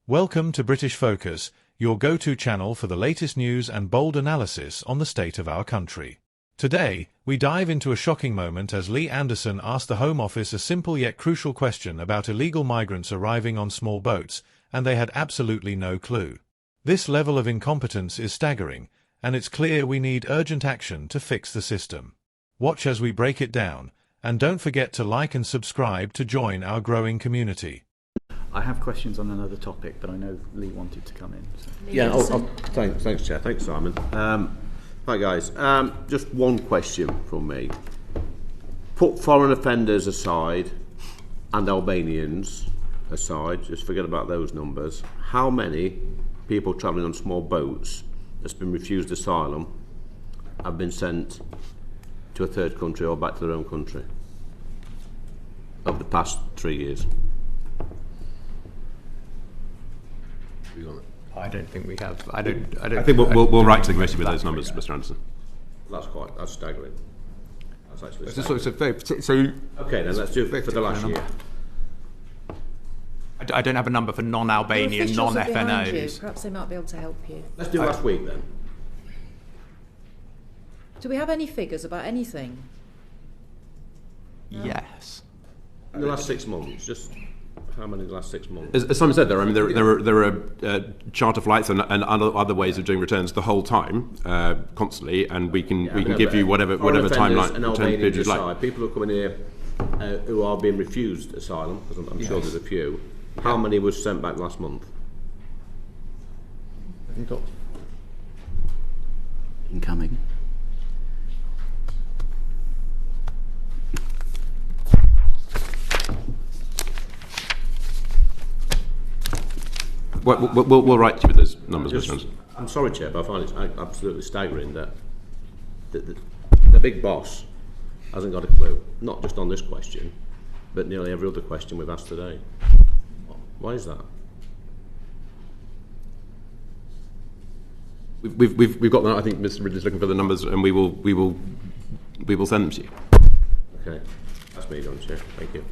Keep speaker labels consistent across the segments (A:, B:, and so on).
A: Welcome to British Focus, your go-to channel for the latest news and bold analysis on the state of our country. Today, we dive into a shocking moment as Lee Anderson asked the Home Office a simple yet crucial question about illegal migrants arriving on small boats, and they had absolutely no clue. This level of incompetence is staggering, and it's clear we need urgent action to fix the system. Watch as we break it down, and don't forget to like and subscribe to join our growing community.
B: I have questions on another topic, but I know Lee wanted to come in. So.
C: Yeah, thanks, Chair. Thanks, Simon. Hi, guys. Just one question from me. Put foreign offenders aside and Albanians aside, just forget about those numbers. How many people travelling on small boats that's been refused asylum have been sent to a third country or back to their own country over the past 3 years?
D: I don't think we have. I
E: think we'll write to the committee with those numbers, Mr. Anderson.
C: That's staggering. That's actually
E: Okay,
C: then let's do it for the last year.
D: I don't have a number for non-Albanian, non-FNOs.
F: Perhaps they might be able to help you.
C: Let's do last week then.
F: Do we have any figures about anything?
D: No? Yes.
C: In the last 6 months, just how many in the last 6 months?
E: As Simon said, there are charter flights and other ways of doing returns the whole time, constantly, and we can give you whatever timeline
C: and
E: period you'd like.
C: People who are coming here who are being refused asylum, because I'm sure there's a few. How many was sent back last month?
B: Have you got incoming?
E: We'll write to you with those numbers, Mr. Anderson.
C: I'm sorry, Chair, but I find it absolutely staggering that the big boss hasn't got a clue, not just on this question, but nearly every other question we've asked today. Why is that?
E: We've got that. I think Mr. Ridley's looking for the numbers, and we will send them to you.
C: Okay, that's me done, Chair. Thank you.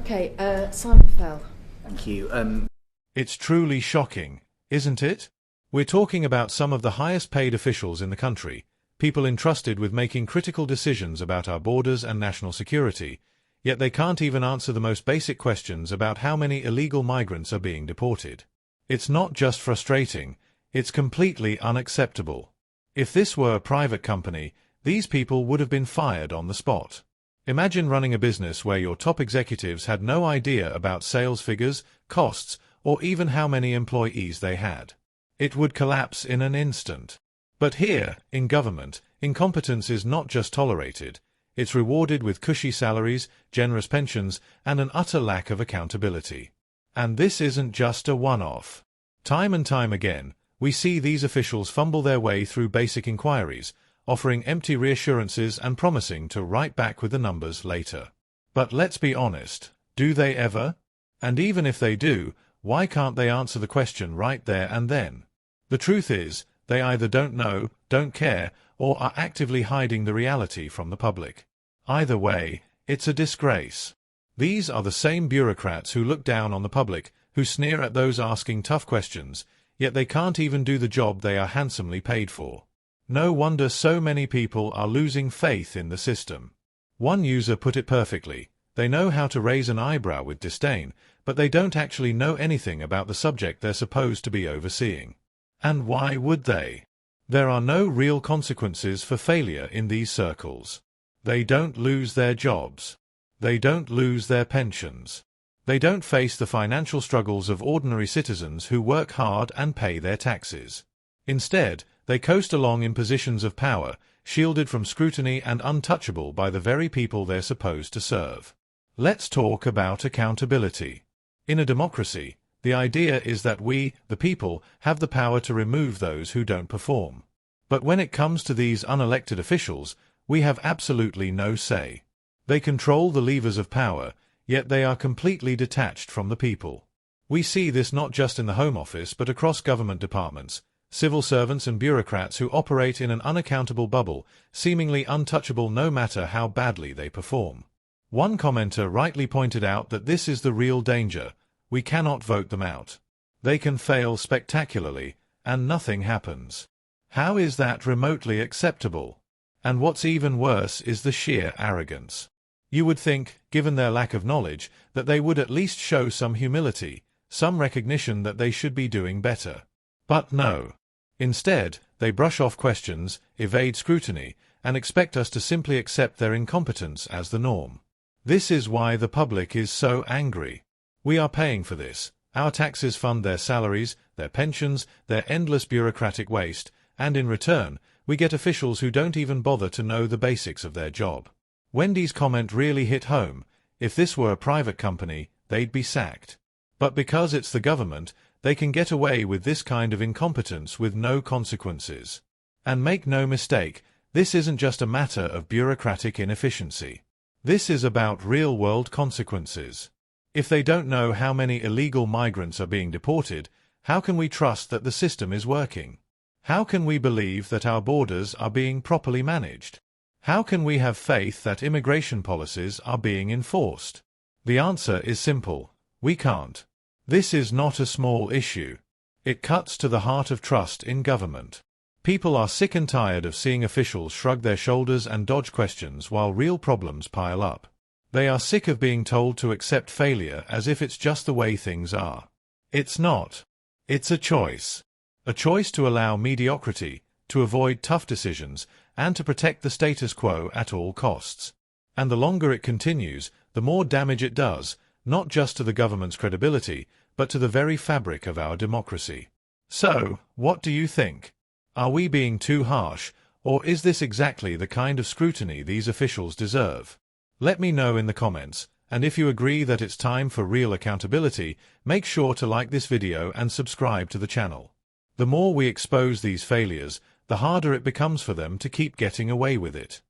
F: Okay, Simon Fell.
B: Thank you.
A: It's truly shocking, isn't it? We're talking about some of the highest paid officials in the country, people entrusted with making critical decisions about our borders and national security, yet they can't even answer the most basic questions about how many illegal migrants are being deported. It's not just frustrating, it's completely unacceptable. If this were a private company, these people would have been fired on the spot. Imagine running a business where your top executives had no idea about sales figures, costs, or even how many employees they had. It would collapse in an instant. But here, in government, incompetence is not just tolerated, it's rewarded with cushy salaries, generous pensions, and an utter lack of accountability. And this isn't just a one-off. Time and time again, we see these officials fumble their way through basic inquiries, offering empty reassurances and promising to write back with the numbers later. But let's be honest, do they ever? And even if they do, why can't they answer the question right there and then? The truth is, they either don't know, don't care, or are actively hiding the reality from the public. Either way, it's a disgrace. These are the same bureaucrats who look down on the public, who sneer at those asking tough questions, yet they can't even do the job they are handsomely paid for. No wonder so many people are losing faith in the system. One user put it perfectly. They know how to raise an eyebrow with disdain, but they don't actually know anything about the subject they're supposed to be overseeing. And why would they? There are no real consequences for failure in these circles. They don't lose their jobs. They don't lose their pensions. They don't face the financial struggles of ordinary citizens who work hard and pay their taxes. Instead, they coast along in positions of power, shielded from scrutiny and untouchable by the very people they're supposed to serve. Let's talk about accountability. In a democracy, the idea is that we, the people, have the power to remove those who don't perform. But when it comes to these unelected officials, we have absolutely no say. They control the levers of power, yet they are completely detached from the people. We see this not just in the Home Office but across government departments, civil servants and bureaucrats who operate in an unaccountable bubble, seemingly untouchable no matter how badly they perform. One commenter rightly pointed out that this is the real danger. We cannot vote them out. They can fail spectacularly, and nothing happens. How is that remotely acceptable? And what's even worse is the sheer arrogance. You would think, given their lack of knowledge, that they would at least show some humility, some recognition that they should be doing better. But no. Instead, they brush off questions, evade scrutiny, and expect us to simply accept their incompetence as the norm. This is why the public is so angry. We are paying for this. Our taxes fund their salaries, their pensions, their endless bureaucratic waste, and in return, we get officials who don't even bother to know the basics of their job. Wendy's comment really hit home. If this were a private company, they'd be sacked. But because it's the government, they can get away with this kind of incompetence with no consequences. And make no mistake, this isn't just a matter of bureaucratic inefficiency. This is about real-world consequences. If they don't know how many illegal migrants are being deported, how can we trust that the system is working? How can we believe that our borders are being properly managed? How can we have faith that immigration policies are being enforced? The answer is simple. We can't. This is not a small issue. It cuts to the heart of trust in government. People are sick and tired of seeing officials shrug their shoulders and dodge questions while real problems pile up. They are sick of being told to accept failure as if it's just the way things are. It's not. It's a choice. A choice to allow mediocrity, to avoid tough decisions, and to protect the status quo at all costs. And the longer it continues, the more damage it does, not just to the government's credibility, but to the very fabric of our democracy. So, what do you think? Are we being too harsh, or is this exactly the kind of scrutiny these officials deserve? Let me know in the comments, and if you agree that it's time for real accountability, make sure to like this video and subscribe to the channel. The more we expose these failures, the harder it becomes for them to keep getting away with it.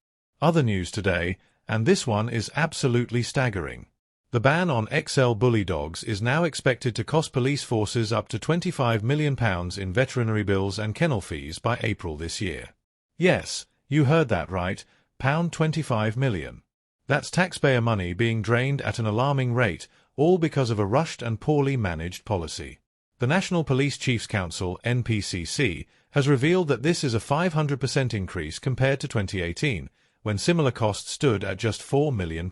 A: Other news today, and this one is absolutely staggering. The ban on XL bully dogs is now expected to cost police forces up to £25 million in veterinary bills and kennel fees by April this year. Yes, you heard that right, £25 million. That's taxpayer money being drained at an alarming rate, all because of a rushed and poorly managed policy. The National Police Chiefs Council, NPCC, has revealed that this is a 500% increase compared to 2018, when similar costs stood at just £4 million.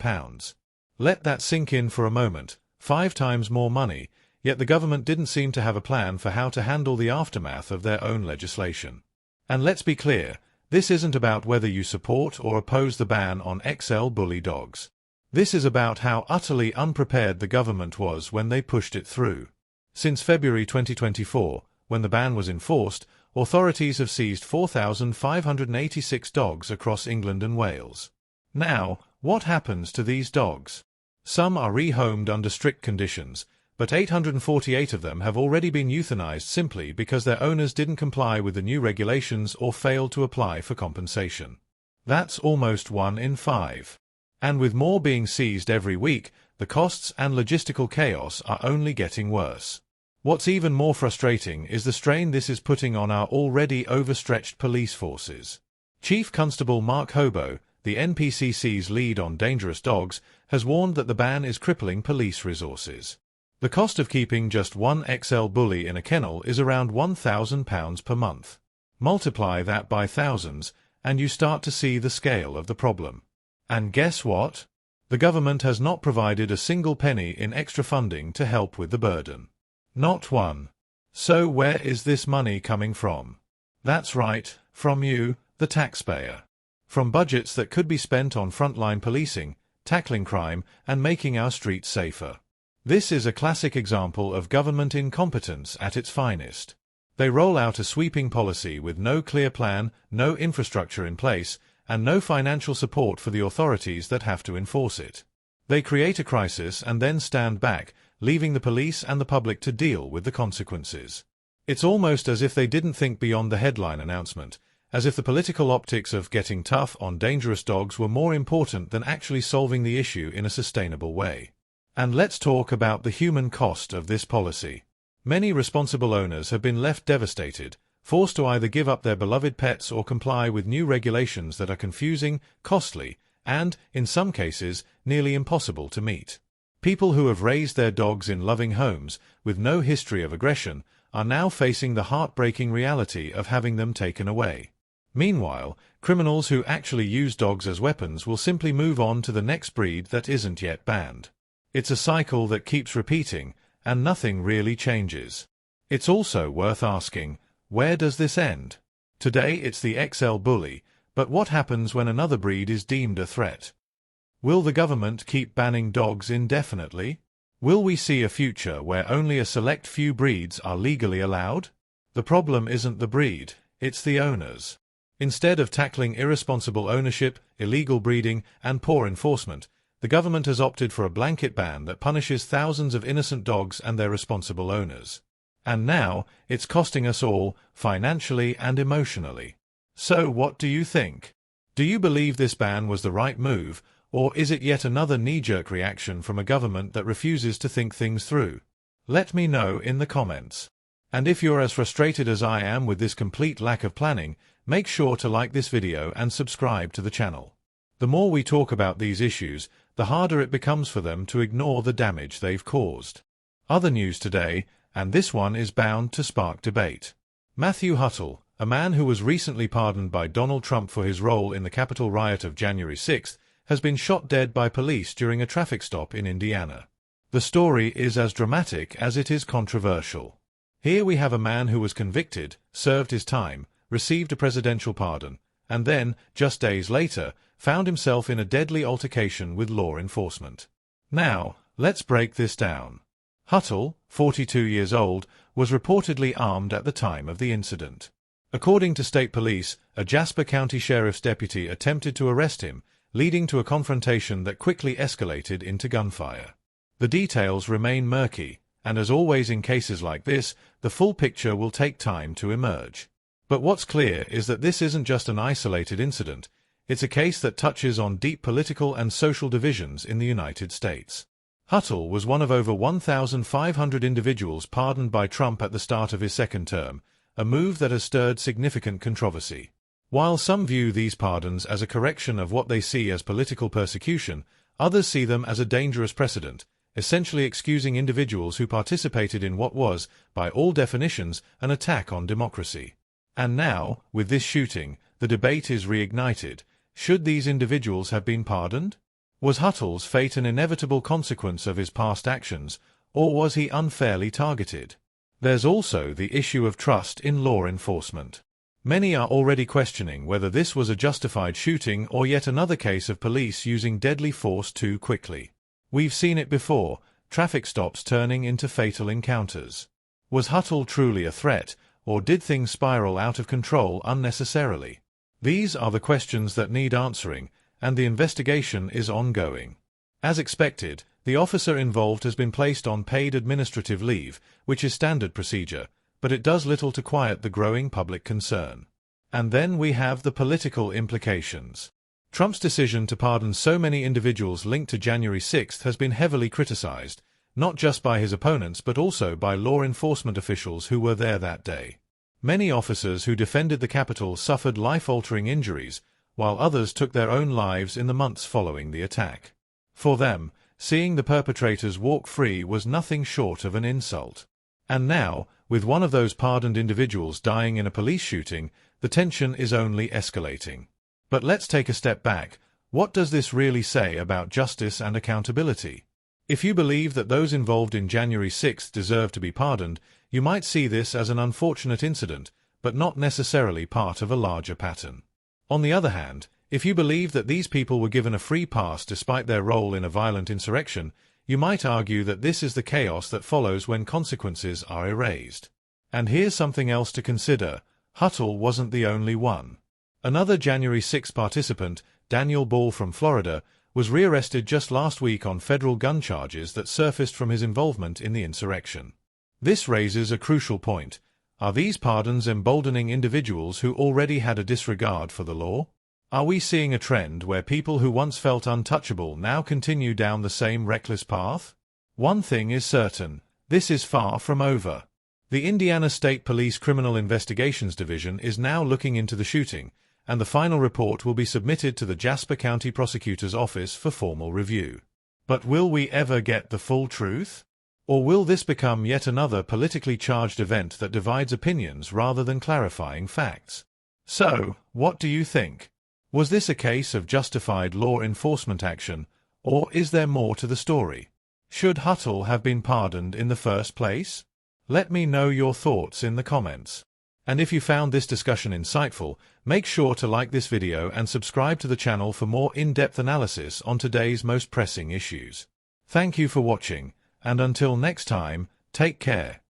A: Let that sink in for a moment. 5 times more money, yet the government didn't seem to have a plan for how to handle the aftermath of their own legislation. And let's be clear, this isn't about whether you support or oppose the ban on XL bully dogs. This is about how utterly unprepared the government was when they pushed it through. Since February 2024, when the ban was enforced, authorities have seized 4,586 dogs across England and Wales. Now, what happens to these dogs? Some are rehomed under strict conditions, but 848 of them have already been euthanized simply because their owners didn't comply with the new regulations or failed to apply for compensation. That's almost 1 in 5. And with more being seized every week, the costs and logistical chaos are only getting worse. What's even more frustrating is the strain this is putting on our already overstretched police forces. Chief Constable Mark Hobo, the NPCC's lead on dangerous dogs, has warned that the ban is crippling police resources. The cost of keeping just one XL bully in a kennel is around £1,000 per month. Multiply that by thousands, and you start to see the scale of the problem. And guess what? The government has not provided a single penny in extra funding to help with the burden. Not one. So where is this money coming from? That's right, from you, the taxpayer. From budgets that could be spent on frontline policing, tackling crime, and making our streets safer. This is a classic example of government incompetence at its finest. They roll out a sweeping policy with no clear plan, no infrastructure in place, and no financial support for the authorities that have to enforce it. They create a crisis and then stand back, leaving the police and the public to deal with the consequences. It's almost as if they didn't think beyond the headline announcement, as if the political optics of getting tough on dangerous dogs were more important than actually solving the issue in a sustainable way. And let's talk about the human cost of this policy. Many responsible owners have been left devastated, forced to either give up their beloved pets or comply with new regulations that are confusing, costly, and, in some cases, nearly impossible to meet. People who have raised their dogs in loving homes with no history of aggression are now facing the heartbreaking reality of having them taken away. Meanwhile, criminals who actually use dogs as weapons will simply move on to the next breed that isn't yet banned. It's a cycle that keeps repeating, and nothing really changes. It's also worth asking, where does this end? Today it's the XL bully, but what happens when another breed is deemed a threat? Will the government keep banning dogs indefinitely? Will we see a future where only a select few breeds are legally allowed? The problem isn't the breed, it's the owners. Instead of tackling irresponsible ownership, illegal breeding, and poor enforcement, the government has opted for a blanket ban that punishes thousands of innocent dogs and their responsible owners. And now, it's costing us all, financially and emotionally. So what do you think? Do you believe this ban was the right move, or is it yet another knee-jerk reaction from a government that refuses to think things through? Let me know in the comments. And if you're as frustrated as I am with this complete lack of planning, make sure to like this video and subscribe to the channel. The more we talk about these issues, the harder it becomes for them to ignore the damage they've caused. Other news today, and this one is bound to spark debate. Matthew Huttle, a man who was recently pardoned by Donald Trump for his role in the Capitol riot of January 6th, has been shot dead by police during a traffic stop in Indiana. The story is as dramatic as it is controversial. Here we have a man who was convicted, served his time, received a presidential pardon, and then, just days later, found himself in a deadly altercation with law enforcement. Now, let's break this down. Huttle, 42 years old, was reportedly armed at the time of the incident. According to state police, a Jasper County Sheriff's deputy attempted to arrest him, leading to a confrontation that quickly escalated into gunfire. The details remain murky, and as always in cases like this, the full picture will take time to emerge. But what's clear is that this isn't just an isolated incident, it's a case that touches on deep political and social divisions in the United States. Huttle was one of over 1,500 individuals pardoned by Trump at the start of his second term, a move that has stirred significant controversy. While some view these pardons as a correction of what they see as political persecution, others see them as a dangerous precedent, essentially excusing individuals who participated in what was, by all definitions, an attack on democracy. And now, with this shooting, the debate is reignited. Should these individuals have been pardoned? Was Huttle's fate an inevitable consequence of his past actions, or was he unfairly targeted? There's also the issue of trust in law enforcement. Many are already questioning whether this was a justified shooting or yet another case of police using deadly force too quickly. We've seen it before, traffic stops turning into fatal encounters. Was Huttle truly a threat, or did things spiral out of control unnecessarily? These are the questions that need answering, and the investigation is ongoing. As expected, the officer involved has been placed on paid administrative leave, which is standard procedure, but it does little to quiet the growing public concern. And then we have the political implications. Trump's decision to pardon so many individuals linked to January 6th has been heavily criticized, not just by his opponents but also by law enforcement officials who were there that day. Many officers who defended the Capitol suffered life-altering injuries, while others took their own lives in the months following the attack. For them, seeing the perpetrators walk free was nothing short of an insult. And now, with one of those pardoned individuals dying in a police shooting, the tension is only escalating. But let's take a step back. What does this really say about justice and accountability? If you believe that those involved in January 6th deserve to be pardoned, you might see this as an unfortunate incident, but not necessarily part of a larger pattern. On the other hand, if you believe that these people were given a free pass despite their role in a violent insurrection, you might argue that this is the chaos that follows when consequences are erased. And here's something else to consider. Huttle wasn't the only one. Another January 6 participant, Daniel Ball from Florida, was rearrested just last week on federal gun charges that surfaced from his involvement in the insurrection. This raises a crucial point. Are these pardons emboldening individuals who already had a disregard for the law? Are we seeing a trend where people who once felt untouchable now continue down the same reckless path? One thing is certain, this is far from over. The Indiana State Police Criminal Investigations Division is now looking into the shooting, and the final report will be submitted to the Jasper County Prosecutor's Office for formal review. But will we ever get the full truth? Or will this become yet another politically charged event that divides opinions rather than clarifying facts? So, what do you think? Was this a case of justified law enforcement action, or is there more to the story? Should Huttle have been pardoned in the first place? Let me know your thoughts in the comments. And if you found this discussion insightful, make sure to like this video and subscribe to the channel for more in-depth analysis on today's most pressing issues. Thank you for watching, and until next time, take care.